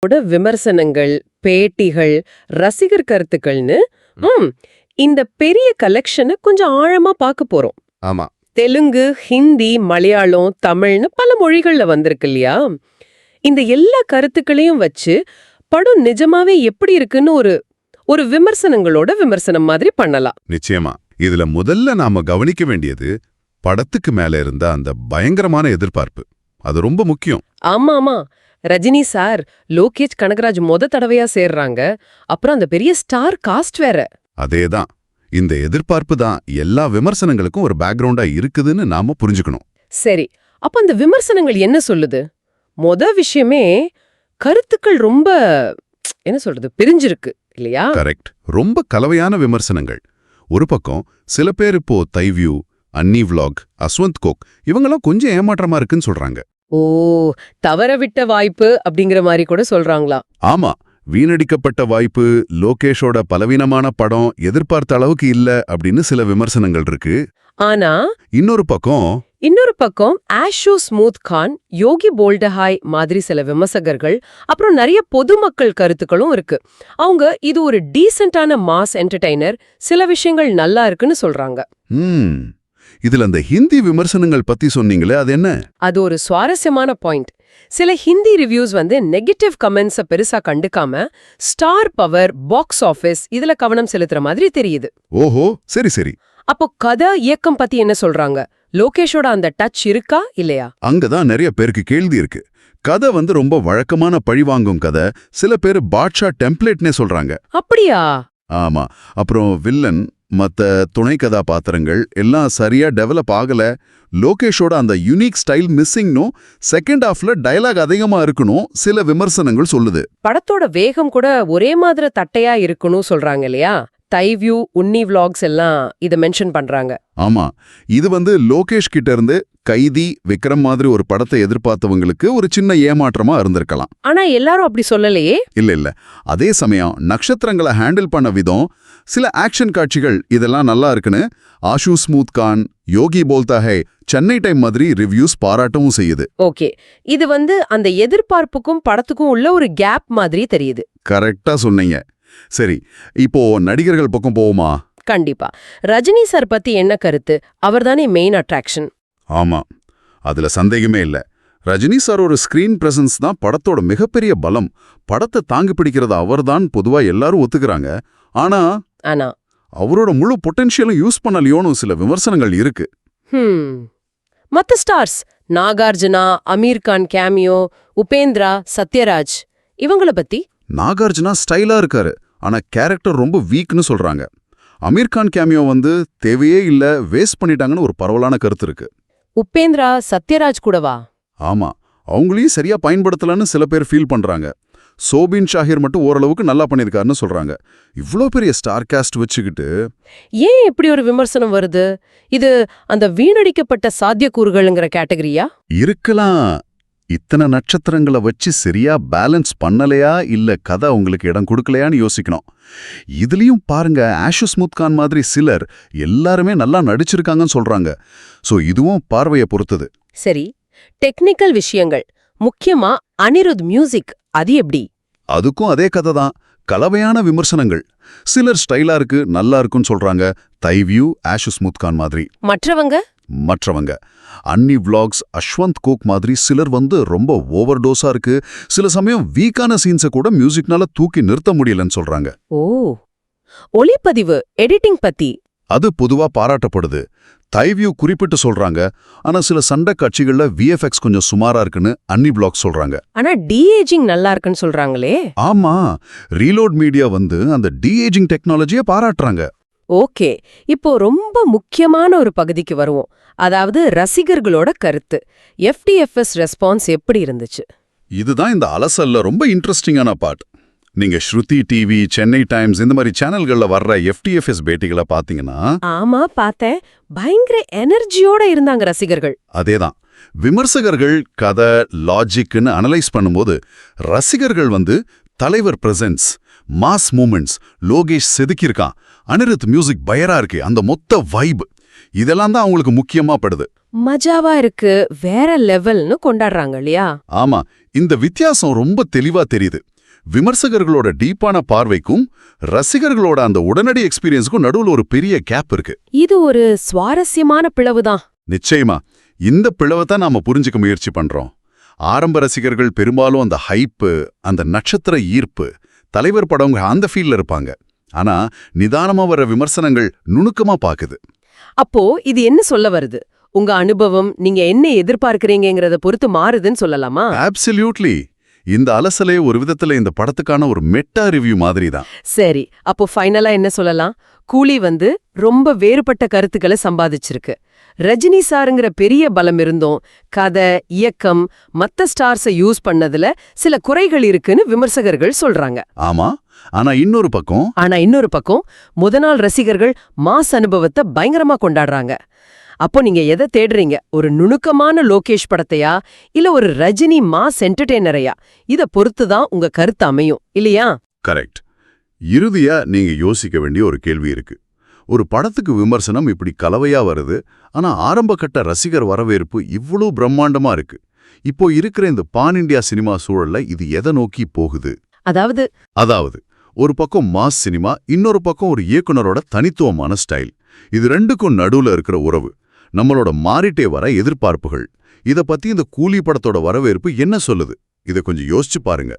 விமர்சனங்கள், பேட்டிகள், ரசிகர் கருத்துக்கள்னு இந்த பெரிய கலெக்ஷனை கொஞ்சம் ஆழமா பார்க்க போறோம். ஆமா. தெலுங்கு, ஹிந்தி, மலையாளம், தமிழ்னு பல மொழிகள்ல வந்திருக்கு இல்லையா? இந்த எல்லா கருத்துக்களையும் வச்சு படம் நிஜமாவே எப்படி இருக்குன்னு ஒரு விமர்சனங்களோட விமர்சனம் மாதிரி பண்ணலாம். நிச்சயமா. இதுல முதல்ல நாம கவனிக்க வேண்டியது படத்துக்கு மேல இருந்த அந்த பயங்கரமான எதிர்பார்ப்பு. அது ரொம்ப முக்கியம். ஆமா. ரஜினி சார், லோகேஷ் கனகராஜ் தடவையா சேர்றாங்க. அப்புறம் அந்த பெரிய ஸ்டார் காஸ்ட் வேற. அதேதான். இந்த எதிர்பார்ப்பு தான் எல்லா விமர்சனங்களுக்கும் ஒரு பேக்ரவுண்டா இருக்குதுன்னு நாம புரிஞ்சுக்கணும். சரி, அப்ப அந்த விமர்சனங்கள் என்ன சொல்லுது? விஷயமே கருத்துக்கள் ரொம்ப பிரிஞ்சிருக்கு இல்லையா? கரெக்ட். ரொம்ப கலவையான விமர்சனங்கள். ஒரு பக்கம் சில பேர் இப்போ தைவ்யூ, அன்னி விளாக், அஸ்வந்த் கோக் இவங்கெல்லாம் கொஞ்சம் ஏமாற்றமா இருக்குன்னு சொல்றாங்க. ஓ, தவறவிட்ட வாய்ப்பு அப்படிங்கிற மாதிரி கூட சொல்றாங்களா? ஆமா, வீணடிக்கப்பட்ட வாய்ப்பு, லோகேஷோட பலவீனமான படம் எதிர்பார்த்த அளவுக்கு இல்ல அப்படின்னு சில விமர்சனங்கள் இருக்கு. ஆனா இன்னொரு பக்கம் ஆஷு ஸ்மூத் கான், யோகி போல்டஹாய் மாதிரி சில விமர்சகர்கள், அப்புறம் நிறைய பொதுமக்கள் கருத்துக்களும் இருக்கு. அவங்க இது ஒரு டீசென்டான மாஸ் என்டர்டெய்னர், சில விஷயங்கள் நல்லா இருக்குன்னு சொல்றாங்க. இதுல அந்த ஹிந்தி விமர்சனங்கள் பத்தி சொன்னீங்களே, அது என்ன? அது ஒரு சுவாரஸ்யமான பாயிண்ட். சில ஹிந்தி ரிவ்யூஸ் நெகட்டிவ் கமெண்ட்ஸ பெருசா கண்டுக்காம ஸ்டார் பவர், பாக்ஸ் ஆபீஸ் இதுல கவனம் செலுத்துற மாதிரி தெரியுது. ஓஹோ, சரி. அப்போ கதை, இயக்கம் பத்தி என்ன சொல்றாங்க? லோகேஷோட அந்த டச் இருக்கா இல்லையா? அங்கதான் நிறைய பேருக்கு கேள்வி இருக்கு. கதை ரொம்ப வழக்கமான பழிவாங்கும் கதை. சில பேர் பாட்ஷா டெம்ப்ளேட்னே சொல்றாங்க. அப்படியா? ஆமா. அப்புறம் வில்லன், மத்த துணை கதாபாத்திரங்கள் எல்லாம் சரியா டெவலப் ஆகல. லோகேஷோட அந்த யூனிக் ஸ்டைல் மிஸ்ஸிங்னும், செகண்ட் ஹாஃப்ல டயலாக் அதிகமா இருக்கணும் சில விமர்சனங்கள் சொல்லுது. படத்தோட வேகம் கூட ஒரே மாதிரி தட்டையா இருக்கணும் சொல்றாங்க இல்லையா? தைவ்யூ, உன்னி விளாக்ஸ் எல்லாம் இத மென்ஷன் பண்றாங்க. ஆமா, இது லோகேஷ் கிட்ட இருந்து கைதி, விக்ரம் மாதிரி ஒரு படத்தை எதிர்பார்த்தவங்களுக்கு ஒரு சின்ன ஏமாற்றமா இருந்திருக்கலாம். ஆனா எல்லாரும் அப்படி சொல்லலையே. இல்ல. அதே சமயம் நட்சத்திரங்களை ஹேண்டில் பண்ண விதம், சில ஆக்ஷன் காட்சிகள் இதெல்லாம் நல்லா இருக்குன்னு ஆஷு ஸ்மூத் கான், யோகி போல்தா ஹை, சென்னை டைம் மாதிரி ரிவ்யூஸ் பாராட்டவும் செய்யுது. ஓகே, இது அந்த எதிர்பார்ப்புக்கும் படத்துக்கும் உள்ள ஒரு கேப் மாதிரி தெரியுது. கரெக்டா சொன்னீங்க. சரி, இப்போ நடிகர்கள் பக்கம் போவோமா? கண்டிப்பா. ரஜினி சார் பத்தி என்ன கருத்து? அவர்தானே மெயின் அட்ராக்ஷன். ஆமா, அதுல சந்தேகமே இல்ல. ரஜினி சார் ஒரு ஸ்கிரீன் பிரசன்ஸ் தான் படத்தோட மிகப்பெரிய பலம். படத்தை தாங்கி பிடிக்கிறது அவர்தான் பொதுவா எல்லாரும் ஒத்துக்கிறாங்க. ஆனா அவரோட முழு பொட்டன்ஷியலும் யூஸ் பண்ணலையோன்னு சில விமர்சனங்கள் இருக்கு. மத்த ஸ்டார்ஸ் நாகார்ஜுனா, அமீர் கான் கேமியோ, உபேந்திரா, சத்யராஜ் இவங்கள பத்தி? நாகார்ஜுனா ஸ்டைலா இருக்காரு, ஆனா கேரக்டர் ரொம்ப வீக்னு சொல்றாங்க. அமீர் கான் கேமியோ தேவையே இல்ல, வேஸ்ட் பண்ணிட்டாங்கன்னு ஒரு பரவலான கருத்து இருக்கு. உபேந்திரா, சத்யராஜ் கூடவா? ஆமா, அவங்களையும் சரியா பயன்படுத்தலன்னு சில பேர் ஃபீல் பண்றாங்க. சோபின் ஷாஹிர் மட்டும் ஓரளவுக்கு நல்லா பண்ணிருக்காருன்னு சொல்றாங்க. இவ்ளோ பெரிய ஸ்டார் காஸ்ட் வச்சுக்கிட்டு ஏன் இப்படி ஒரு விமர்சனம் வருது? இது அந்த வீணடிக்கப்பட்ட சாத்தியக்கூறுகள்ங்கிற கேட்டகரியா இருக்கலாம். இத்தனை நட்சத்திரங்களை வச்சு சரியா பேலன்ஸ் பண்ணலையா, இல்ல கதை உங்களுக்கு இடம் கொடுக்கலையான்னு யோசிக்கணும். இதுலயும் பாருங்க, ஆஷு ஸ்மூத் கான் மாதிரி சிலர் எல்லாருமே நல்லா நடிச்சிருக்காங்கன்னு சொல்றாங்க. சோ இதுவும் பார்வையை பொறுத்தது. சரி, டெக்னிக்கல் விஷயங்கள், முக்கியமா அனிருத் மியூசிக், அது எப்படி? அதுக்கும் அதே கதை தான். கலவையான விமர்சனங்கள். சிலர் ஸ்டைலா இருக்கு, நல்லா இருக்குன்னு சொல்றாங்க. தைவ்யூ, ஆஷு ஸ்மூத் கான் மாதிரி. மற்றவங்க அன்னி விளாக்ஸ், அஸ்வந்த் கோக் மாதிரி சிலர் ரொம்ப ஓவர் டோஸா இருக்கு, சில சமயம் வீக்கான சீன்ஸை கூட மியூசிக்னால தூக்கி நிறுத்த முடியலன்னு சொல்றாங்க. ஓ, ஒளிப்பதிவு, எடிட்டிங் பத்தி? அது பொதுவா பாராட்டப்படுது. தைவ்யூ குறிப்பிட்டு சொல்றாங்க. ஆனா சில சண்டை காட்சிகள்ல விஎஃப்எக்ஸ் கொஞ்சம் சுமாரா இருக்குன்னு அன்னி விளாக் சொல்றாங்க. ஆனா டிஏஜிங் நல்லா இருக்குன்னு சொல்றாங்களே. ஆமா, ரீலோட் மீடியா அந்த டிஏஜிங் டெக்னாலஜியை பாராட்டுறாங்க. ஓகே, இப்போ ரொம்ப முக்கியமான ஒரு பகுதிக்கு வருவோம். அதாவது ரசிகர்களோட கருத்து. FTFS ரெஸ்பான்ஸ் எப்படி இருந்துச்சு? இதுதான் இந்த அலசல்ல ரொம்ப இன்ட்ரெஸ்டிங்கான பார்ட். நீங்க ஸ்ருதி டிவி, சென்னை டைம்ஸ் இந்த மாதிரி சேனல்கள்ல வர்ற FTFS பேட்டிகளை பாத்தீங்கன்னா? ஆமா, பார்த்தேன். பயங்கர எனர்ஜியோட இருந்தாங்க ரசிகர்கள். அதேதான். விமர்சகர்கள் கதை, லாஜிக்னு அனலைஸ் பண்ணும்போது ரசிகர்கள் தலைவர் பிரசன்ஸ், மாஸ் மூமெண்ட்ஸ், லோகேஷ் செதுக்கியிருக்கான், அனிருத் மியூசிக் பயரா இருக்கு, அந்த மொத்த வைப், இதெல்லாம் தான் அவங்களுக்கு முக்கியமா படுது. மஜாவா இருக்கு, வேற லெவல்னு கொண்டாடுறாங்க இல்லையா? ஆமா, இந்த வித்தியாசம் ரொம்ப தெளிவா தெரியுது. விமர்சகர்களோட டீப்பான பார்வைக்கும் ரசிகர்களோட அந்த உடனடி எக்ஸ்பீரியன்ஸ்க்கும் நடுவுல ஒரு பெரிய கேப் இருக்கு. இது ஒரு சுவாரஸ்யமான பிளவுதான். நிச்சயமா, இந்த பிளவை தான் நாம புரிஞ்சுக்க முயற்சி பண்றோம். ஆரம்ப ரசிகர்கள் பெரும்பாலும் அந்த ஹைப்பு, அந்த நட்சத்திர ஈர்ப்பு, தலைவர் படவங்க அந்த ஃபீல்ல இருப்பாங்க. ஆனா நிதானமா வர விமர்சனங்கள் நுணுக்கமா பாக்குது. அப்போ இது என்ன சொல்ல வருது? உங்க அனுபவம், நீங்க என்ன எதிர்பார்க்கறீங்கங்கறத பொறுத்து மாறுதுன்னு சொல்லலாமா? அப்சல்யூட்லி. இந்த அலசலே ஒரு விதத்துல இந்த படத்துக்கான ஒரு மெட்டா ரிவ்யூ மாதிரி தான். சரி, அப்போ ஃபைனலா என்ன சொல்லலாம்? கூலி ரொம்ப வேறுபட்ட கருத்துக்களை சம்பாதிச்சிருக்கு. ரஜினி சாருங்கிற பெரிய பலம் இருந்தும் கதை, இயக்கம், மத்த ஸ்டார்ஸை யூஸ் பண்ணதுல சில குறைகள் இருக்குன்னு விமர்சகர்கள் சொல்றாங்க. ஆமா, ஆனா இன்னொரு பக்கம் முத நாள் ரசிகர்கள் மாஸ் அனுபவத்தை பயங்கரமா கொண்டாடுறாங்க. அப்போ நீங்க எதை தேடுறீங்க? ஒரு நுணுக்கமான லோகேஷ் படத்தையா, இல்ல ஒரு ரஜினி மாஸ் என்டர்டெய்னரையா? இத பொறுத்து தான் உங்க கருத்து அமையும் இல்லையா? கரெக்ட். இறுதியா நீங்க யோசிக்க வேண்டிய ஒரு கேள்வி இருக்கு. ஒரு படத்துக்கு விமர்சனம் இப்படி கலவையா வருது, ஆனா ஆரம்பகட்ட ரசிகர் வரவேற்பு இவ்வளோ பிரம்மாண்டமா இருக்கு. இப்போ இருக்கிற இந்த பான் இண்டியா சினிமா சூழல்ல இது எதை நோக்கி போகுது? அதாவது ஒரு பக்கம் மாஸ் சினிமா, இன்னொரு பக்கம் ஒரு இயக்குனரோட தனித்துவமான ஸ்டைல். இது ரெண்டுக்கும் நடுவுல இருக்கிற உறவு, நம்மளோட மாறிட்டே வர எதிர்பார்ப்புகள், இத பத்தி இந்த கூலி படத்தோட வரவேற்பு என்ன சொல்லுது? இத கொஞ்சம் யோசிச்சு பாருங்க.